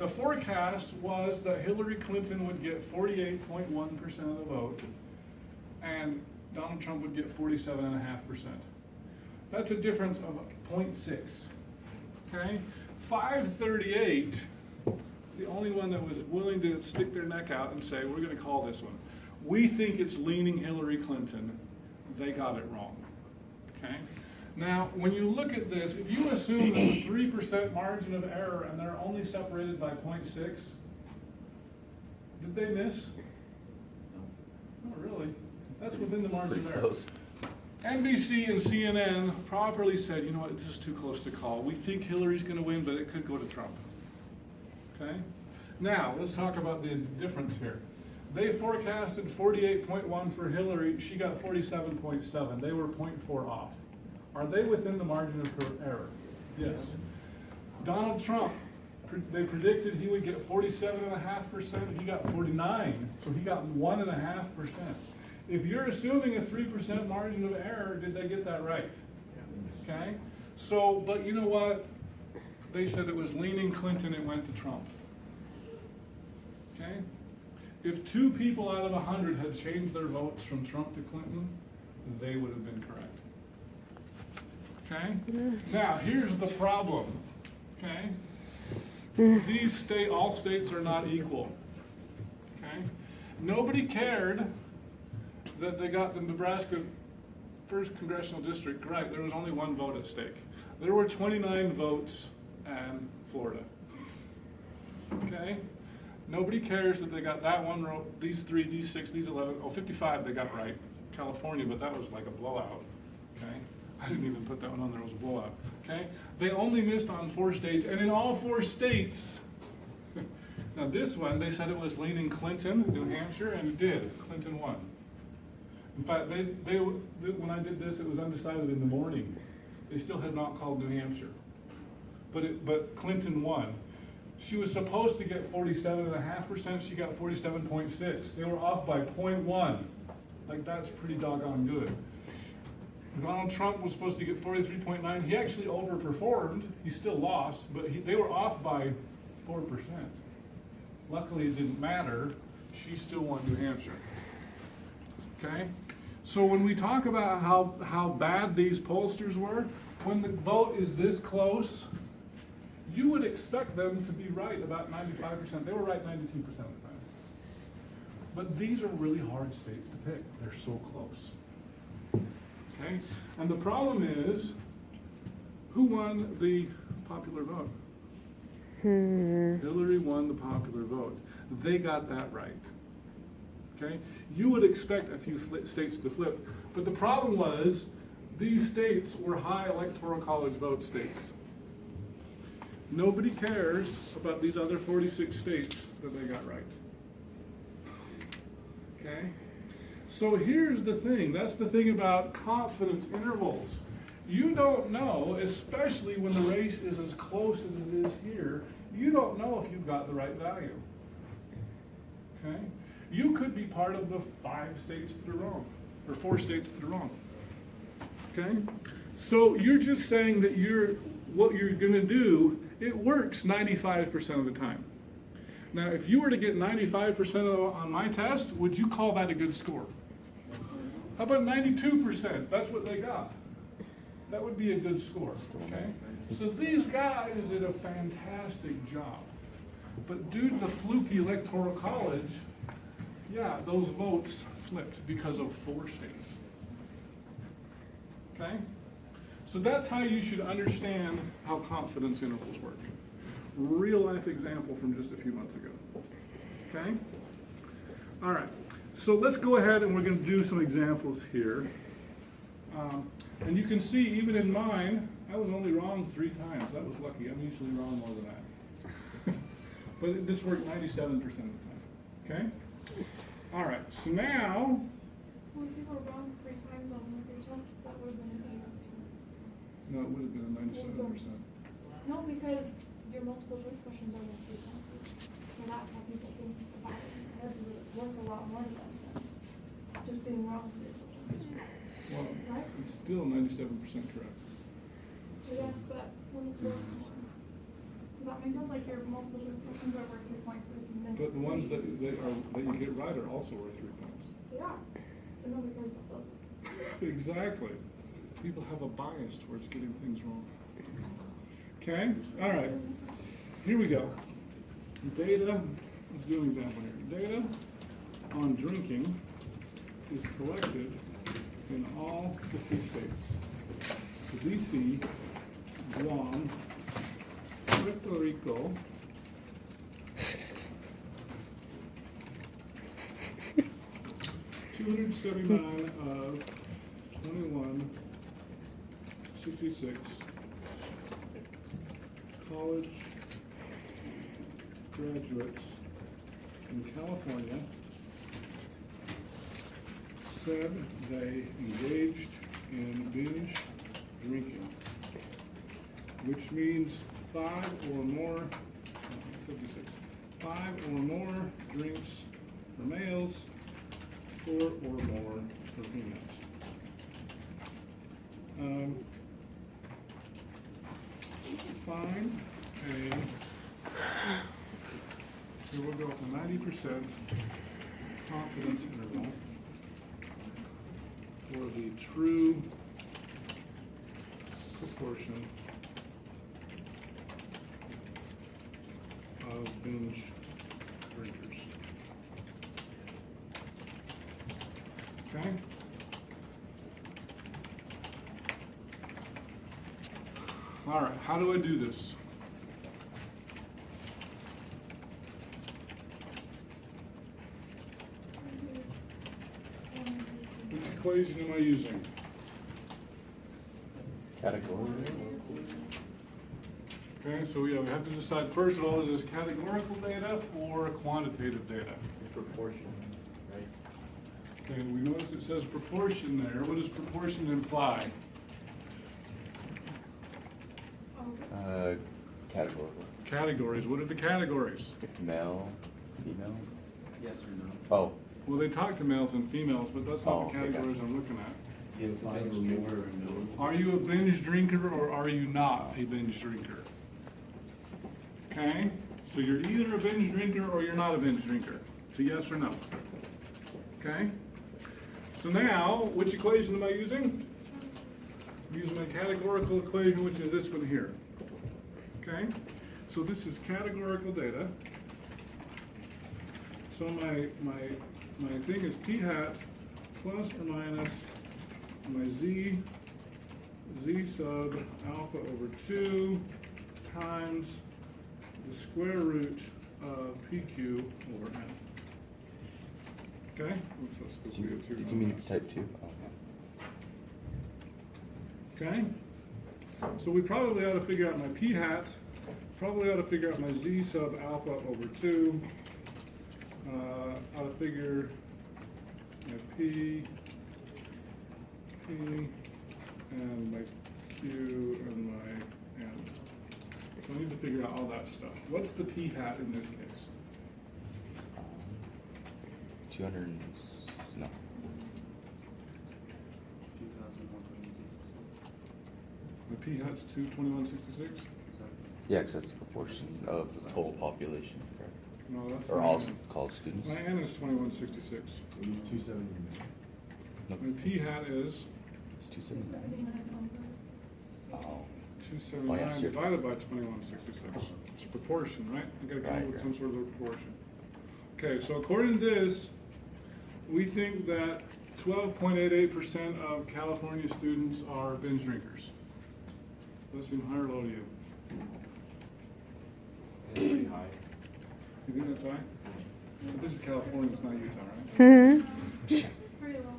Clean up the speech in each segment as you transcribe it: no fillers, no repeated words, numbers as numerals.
the forecast was that Hillary Clinton would get 48.1% of the vote, and Donald Trump would get 47.5%. That's a difference of 0.6. Okay? 538, the only one that was willing to stick their neck out and say, we're going to call this one. We think it's leaning Hillary Clinton. They got it wrong. Okay? Now, when you look at this, if you assume there's a 3% margin of error and they're only separated by 0.6, did they miss? Not really. That's within the margin of error. NBC and CNN properly said, you know what, this is too close to call. We think Hillary's going to win, but it could go to Trump. Okay? Now, let's talk about the difference here. They forecasted 48.1 for Hillary. She got 47.7. They were 0.4 off. Are they within the margin of error? Yes. Donald Trump, they predicted he would get 47.5%. He got 49, so he got 1.5%. If you're assuming a 3% margin of error, did they get that right? Okay? So, but you know what? They said it was leaning Clinton, it went to Trump. Okay? If 2 people out of 100 had changed their votes from Trump to Clinton, they would have been correct. Okay? Now, here's the problem. Okay? All states are not equal. Okay? Nobody cared that they got the Nebraska 1st Congressional District right. There was only 1 vote at stake. There were 29 votes in Florida. Okay? Nobody cares that they got that one row, these 3, these 6, these 11, 55 they got right. California, but that was like a blowout. Okay? I didn't even put that one on there, it was a blowout. Okay? They only missed on 4 states, and in all 4 states, now this one, they said it was leaning Clinton, New Hampshire, and it did. Clinton won. In fact, when I did this, it was undecided in the morning. They still had not called New Hampshire. But Clinton won. She was supposed to get 47.5%, she got 47.6. They were off by 0.1. Like, that's pretty doggone good. Donald Trump was supposed to get 43.9. He actually overperformed. He still lost, but they were off by 4%. Luckily, it didn't matter. She still won New Hampshire. Okay? So when we talk about how bad these pollsters were, when the vote is this close, you would expect them to be right about 95%. They were right 92% of the time. But these are really hard states to pick. They're so close. Okay? And the problem is, who won the popular vote? Hillary won the popular vote. They got that right. Okay? You would expect a few states to flip. But the problem was, these states were high electoral college vote states. Nobody cares about these other 46 states that they got right. Okay? So here's the thing. That's the thing about confidence intervals. You don't know, especially when the race is as close as it is here, you don't know if you've got the right value. Okay? You could be part of the 5 states that are wrong, or 4 states that are wrong. Okay? So you're just saying that what you're going to do, it works 95% of the time. Now, if you were to get 95% on my test, would you call that a good score? How about 92%? That's what they got. That would be a good score, okay? So these guys did a fantastic job. But due to the fluky electoral college, yeah, those votes flipped because of 4 states. Okay? So that's how you should understand how confidence intervals work. Real life example from just a few months ago. Okay? All right. So let's go ahead and we're going to do some examples here. And you can see, even in mine, I was only wrong 3 times. That was lucky. I'm usually wrong more than that. But this worked 97% of the time. Okay? All right. So now... When you were wrong 3 times on one of your tests, that would have been an 80%. No, it would have been a 97%. No, because your multiple choice questions are with frequency. So that's how people think about it. It's worth a lot more than just being wrong 3 times. Well, right? it's still 97% correct. So yes, but when it's worth more. Does that make sense? Like your multiple choice questions are worth 3 points, but if you miss. But the ones that you get right are also worth 3 points. They are, but nobody cares about those. Exactly. People have a bias towards getting things wrong. Okay, all right. Here we go. Data, let's do an example here. Data on drinking is collected in all 50 states. DC, Guam, Puerto Rico, $279 of 2166 college graduates in California said they engaged in binge drinking, which means 5 or more, 56, 5 or more drinks for males, 4 or more for females. Find a, so we'll go with a 90% confidence interval for the true proportion of binge drinkers. Okay? All right, how do I do this? Which equation am I using? Category. Okay, so yeah, we have to decide, first of all, is this categorical data or quantitative data? Proportion, right? Okay, we notice it says proportion there. What does proportion imply? Categorical. Categories, what are the categories? Male, female? Yes or no? Oh, Well, they talk to males and females, but that's not Oh, the okay, categories gotcha. I'm looking at. Yes, 5 or more or no? Are you a binge drinker or are you not a binge drinker? Okay, so you're either a binge drinker or you're not a binge drinker. It's a yes or no. Okay? So now, which equation am I using? I'm using my categorical equation, which is this one here. Okay? So this is categorical data. So my thing is p hat plus or minus my z sub alpha over 2 times the square root of pq over n. Okay? Oops, that's supposed to be a 2. did you mean type 2? Okay? So we probably ought to figure out my p hat, probably ought to figure out my z sub alpha over 2, ought to figure my p, and my q, and my n. So I need to figure out all that stuff. What's the p hat in this case? 200, no. 2,166. My p hat's 22166? Yeah, because that's the proportion of the total population, correct? No, that's Or my all n. college students? My n is 2166. 270. Nope. My p hat is It's 270. Oh. 279 yes, you're- divided by 2166. It's a proportion, right? I gotta come up Right, with right. some sort of a proportion. Okay, so according to this, we think that 12.88% of California students are binge drinkers. Does that seem high or low to you? It's pretty high. You think that's high? But this is California, it's not Utah, right? Pretty low.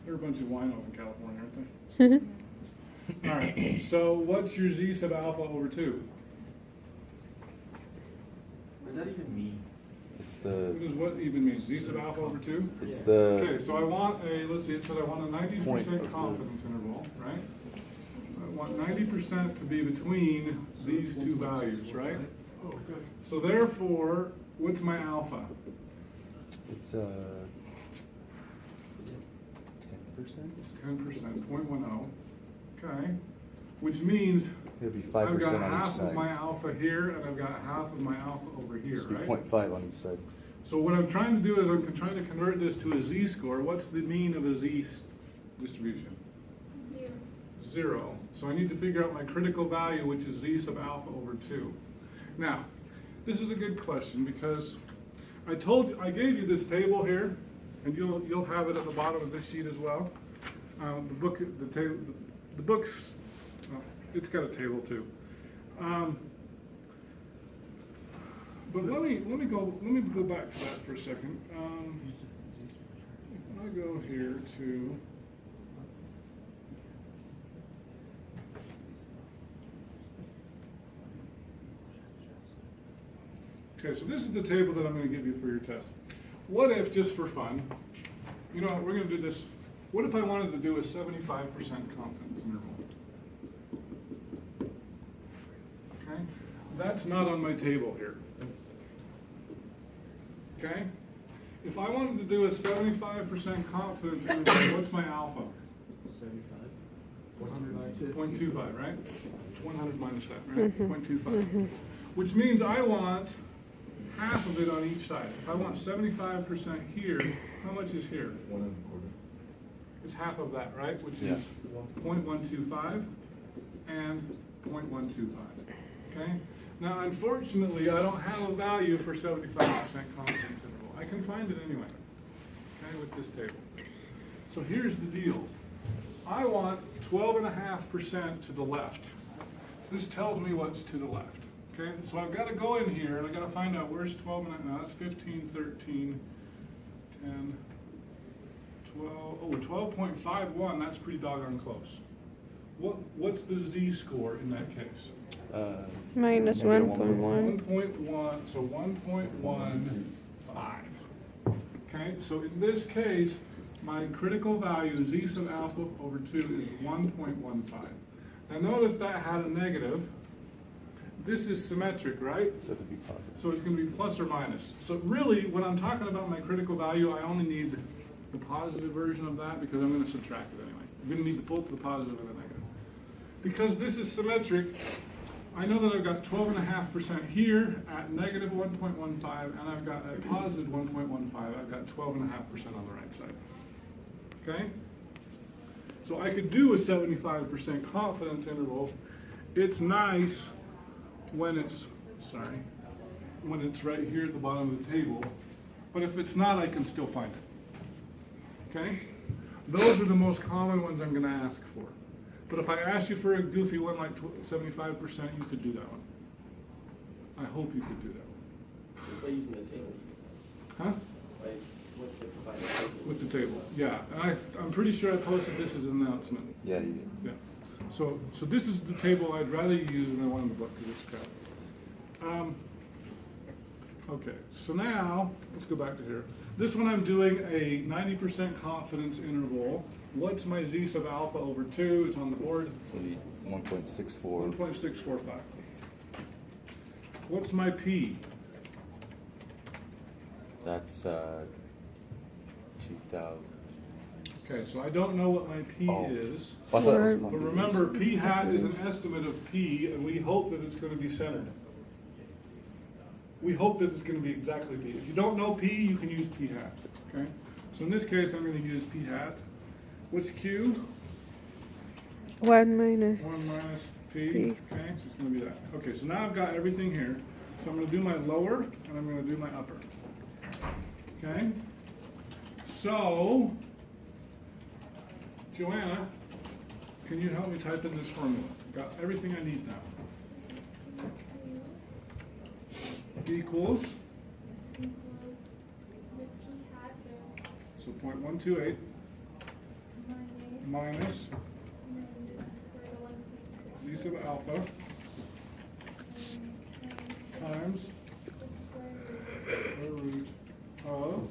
They're a bunch of winos in California, aren't they? All right, so what's your z sub alpha over 2? What does that even mean? It's What the, does what even mean? Z sub alpha over 2? it's Okay, the, so I want a, let's see, it said I want a 90% Point of the- confidence interval, right? I want 90% to be between these two values, right? Oh, good. So therefore, what's my alpha? it's 10%? It's 10%, 0.10. Okay, which means It'd be I've 5% got on half each of my side. alpha here, and I've got half of my alpha over here, It'd be right? 0.5 on each side. So what I'm trying to do is I'm trying to convert this to a z-score. What's the mean of a distribution? 0. 0. So I need to figure out my critical value, which is z sub alpha over 2. Now, this is a good question because I gave you this table here, and you'll have it at the bottom of this sheet as well. The book's, it's got a table too. But let me go back to that for a second. If I go here to okay, so this is the table that I'm going to give you for your test. What if, just for fun, you know what, we're going to do this. What if I wanted to do a 75% confidence interval? Okay, that's not on my table here. Okay, if I wanted to do a 75% confidence interval, what's my alpha? 75. 0.25, right? 100 minus that, right? 0.25. Which means I want half of it on each side. If I want 75% here, how much is here? 1.25. It's half of that, right? Which Yeah. is 0.125 and 0.125. Okay? Now, unfortunately, I don't have a value for 75% confidence interval. I can find it anyway, okay, with this table. So here's the deal. I want 12.5% to the left. This tells me what's to the left. Okay, so I've got to go in here and I've got to find out where's 12 and now that's 15, 13, 10, 12, oh, 12.51, that's pretty doggone close. What's the z-score in that case? Minus Negative 1.1. 1.1, so 1.15. Okay, so in this case, my critical value, z sub alpha over 2, is 1.15. Now notice that had a negative. This is symmetric, right? So it could be positive. So it's going to be plus or minus. So really, when I'm talking about my critical value, I only need the positive version of that because I'm going to subtract it anyway. I'm going to need both the positive and the negative. Because this is symmetric, I know that I've got 12.5% here at negative 1.15, and I've got at positive 1.15. I've got 12.5% on the right side. Okay? So I could do a 75% confidence interval. It's nice when it's, when it's right here at the bottom of the table. But if it's not, I can still find it. Okay? Those are the most common ones I'm going to ask for. But if I ask you for a goofy one like 75%, you could do that one. I hope you could do that one. Just by using the table, Huh? by what they provide the table. With the table, yeah. And I'm pretty sure I posted this as an announcement. Yeah, you did. Yeah. So this is the table I'd rather use than the one in the book because it's crap. Okay, so now, let's go back to here. This one I'm doing a 90% confidence interval. What's my z sub alpha over 2? It's on the board. So you 1.64. 1.645. What's my p? That's 2,000. Okay, so I don't know what my p Oh. is. I thought it was But 1. remember, p hat is an estimate of p, and we hope that it's going to be centered. We hope that it's going to be exactly p. If you don't know p, you can use p hat. Okay? So in this case, I'm going to use p hat. What's q? 1 minus. 1 minus p. P. Okay, so it's going to be that. Okay, so now I've got everything here. So I'm going to do my lower, and I'm going to do my upper. Okay? So, Joanna, can you help me type in this formula? Got everything I need now. Equals, The p hat so 0.128 minus, minus and then square root of 1.6. z sub alpha times The square the root root of of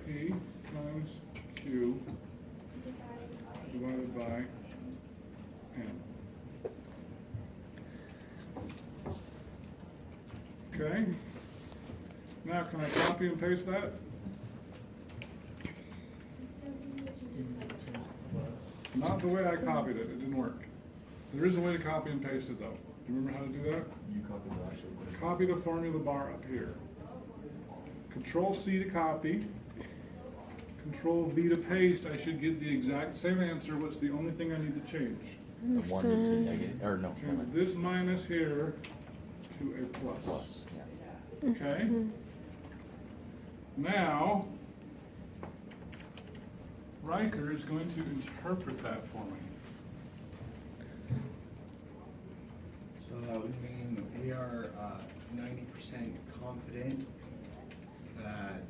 p times q divided by divided by n. Okay. Now can I copy and paste that? Not the way I copied it, it didn't work. There is a way to copy and paste it though. Do you remember how to do that? You copied the actual question. Copy the formula bar up here. Control C to copy. Control V to paste. I should get the exact same answer. What's the only thing I need to change? The one needs to be negative, or no, Change this minus here to a plus. plus, yeah. Okay? Now, Riker is going to interpret that for me. So that would mean that we are 90% confident that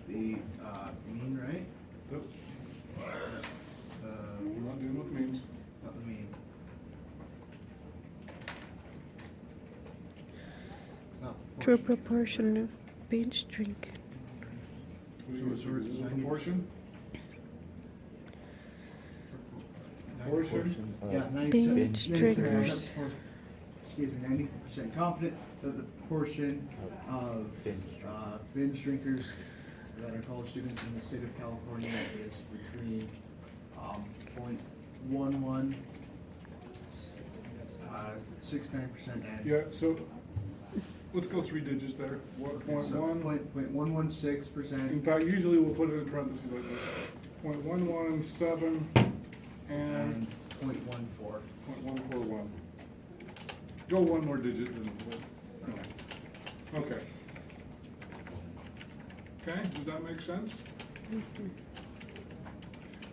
the mean, right? Yep. We're The, not dealing with means. not the mean. Not True proportion. proportion of binge drink. Is this a proportion? Proportion? of Yeah, 90%. binge 90% drinkers. Excuse me, 90% confident that the proportion of binge drinkers that are college students in the state of California is between 0.11, 69% and. Yeah, so let's go 3 digits there. What, point So one? 0.116%. In fact, usually we'll put it in parentheses like this. 0.117 and And 0.14. 0.141. Go one more digit and no. Okay. Okay, does that make sense?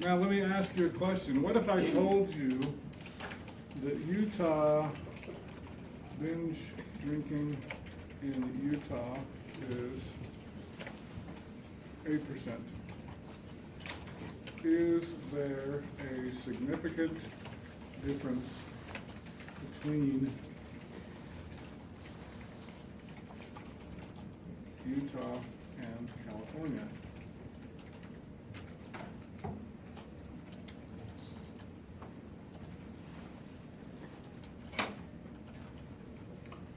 Now, let me ask you a question. What if I told you that Utah binge drinking in Utah is 8%? Is there a significant difference between Utah and California?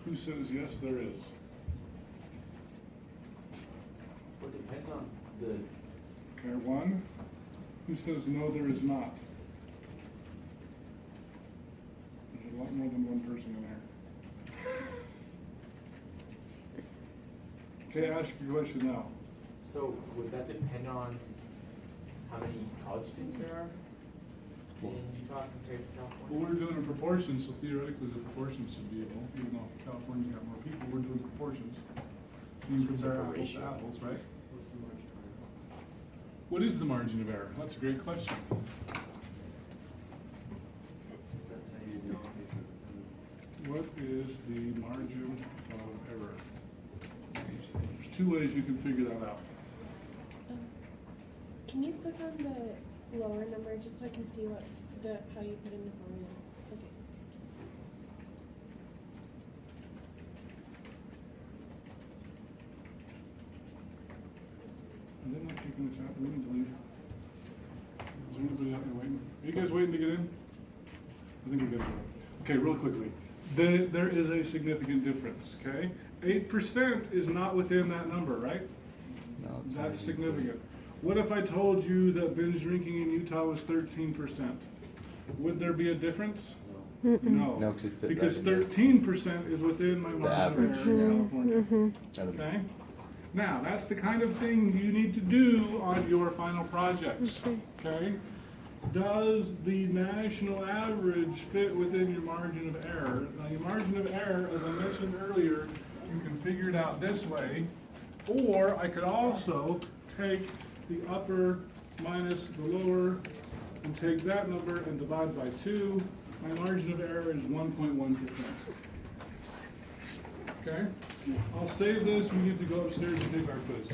Who says yes, there is? Well, it depends on the, Okay, one. Who says no, there is not? There's a lot more than one person in there. Okay, ask your question now. So would that depend on how many college students there are in Utah compared to Well, California? we're doing a proportion, so theoretically the proportions should be able, even though California's got more people, we're doing proportions. You can compare apples to apples, right? What's the margin? What is the margin of error? That's a great question. That's how you know. What is the margin of error? There's 2 ways you can figure that out. Can you click on the lower number just so I can see how you put in the formula? Okay. Are they not taking this out? We need to leave. Is there anybody out there waiting? Are you guys waiting to get in? I think we gotta go. Okay, real quickly. There is a significant difference, okay? 8% is not within that number, right? No, it's not That's even- significant. What if I told you that binge drinking in Utah was 13%? Would there be a difference? No. No, 'cause it fit Because right in there. 13% is within my margin of average, error in yeah. California. Other- Okay? Now, that's the kind of thing you need to do on your final projects, okay? Does the national average fit within your margin of error? Now, your margin of error, as I mentioned earlier, you can figure it out this way, or I could also take the upper minus the lower and take that number and divide by 2. My margin of error is 1.1%. Okay? I'll save this, we need to go upstairs and take our quiz.